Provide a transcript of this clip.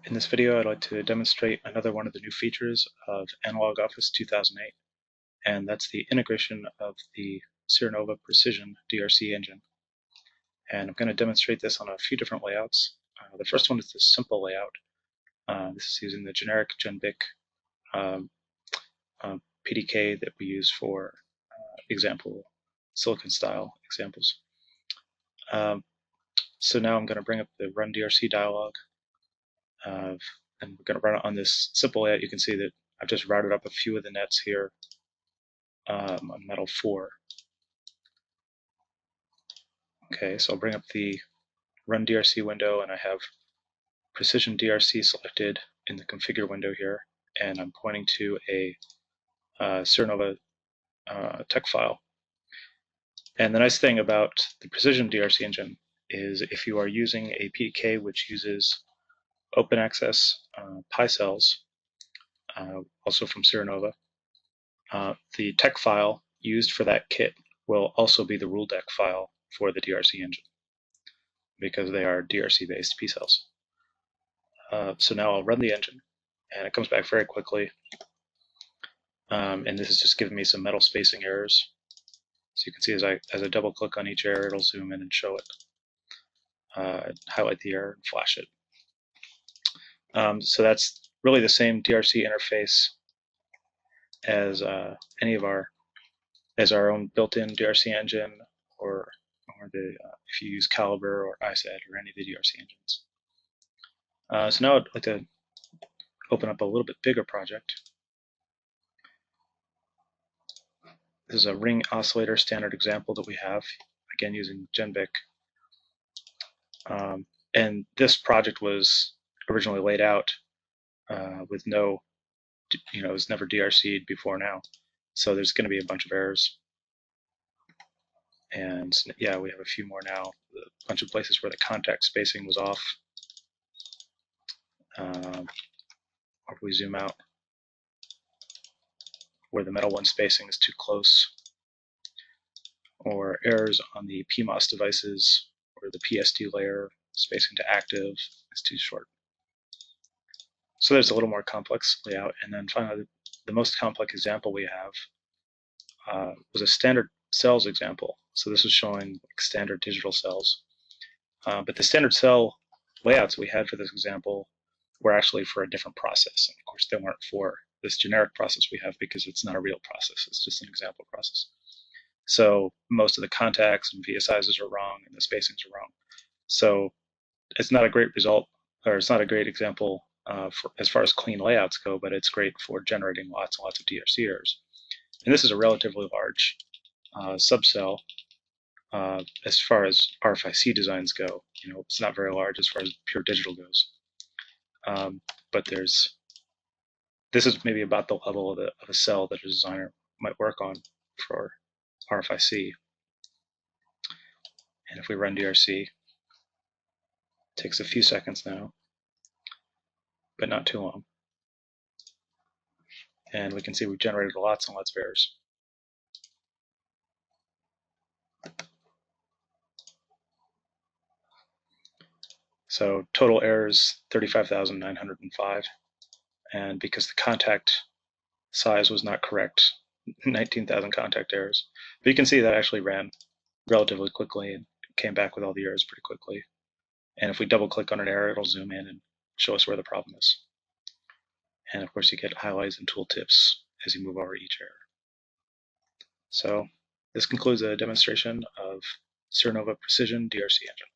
In this video, I'd like to demonstrate another one of the new features of Analog Office 2008, and that's the integration of the Cerenova Precision DRC engine. And I'm going to demonstrate this on a few different layouts. The first one is the simple layout. This is using the generic GenBIC PDK that we use for example silicon style examples. So now I'm going to bring up the Run DRC dialog. And we're going to run it on this simple layout. You can see that I've just routed up a few of the nets here on metal 4. Okay, so I'll bring up the Run DRC window, and I have Precision DRC selected in the Configure window here, and I'm pointing to a Cerenova tech file. And the nice thing about the Precision DRC engine is if you are using a PDK which uses open access Pi cells, also from Cerenova, the tech file used for that kit will also be the rule deck file for the DRC engine, because they are DRC-based P cells. So now I'll run the engine, and it comes back very quickly. And this is just giving me some metal spacing errors. So you can see as I double click on each error, it'll zoom in and show it, highlight the error, and flash it. So that's really the same DRC interface as any of our own built-in DRC engine, or if you use Calibre or ISET or any of the DRC engines. So now I'd like to open up a little bit bigger project. This is a ring oscillator standard example that we have, again using GenBIC. And this project was originally laid out with no, it was never DRC'd before now. So there's going to be a bunch of errors. And yeah, we have a few more now. A bunch of places where the contact spacing was off. Or if we zoom out, where the metal 1 spacing is too close. Or errors on the PMOS devices, or the PSD layer spacing to active is too short. So there's a little more complex layout. And then finally, the most complex example we have was a standard cells example. So this was showing standard digital cells. But the standard cell layouts we had for this example were actually for a different process. And of course, they weren't for this generic process we have, because it's not a real process. It's just an example process. So most of the contacts and via sizes are wrong, and the spacings are wrong. So it's not a great result, or it's not a great example as far as clean layouts go, but it's great for generating lots and lots of DRC errors. And this is a relatively large subcell as far as RFIC designs go. It's not very large as far as pure digital goes. But this is maybe about the level of a cell that a designer might work on for RFIC. And if we run DRC, it takes a few seconds now, but not too long. And we can see we've generated lots and lots of errors. So total errors 35,905, and because the contact size was not correct, 19,000 contact errors. But you can see that actually ran relatively quickly and came back with all the errors pretty quickly. And if we double click on an error, it'll zoom in and show us where the problem is. And of course, you get highlights and tooltips as you move over each error. So this concludes a demonstration of Cerenova Precision DRC engine.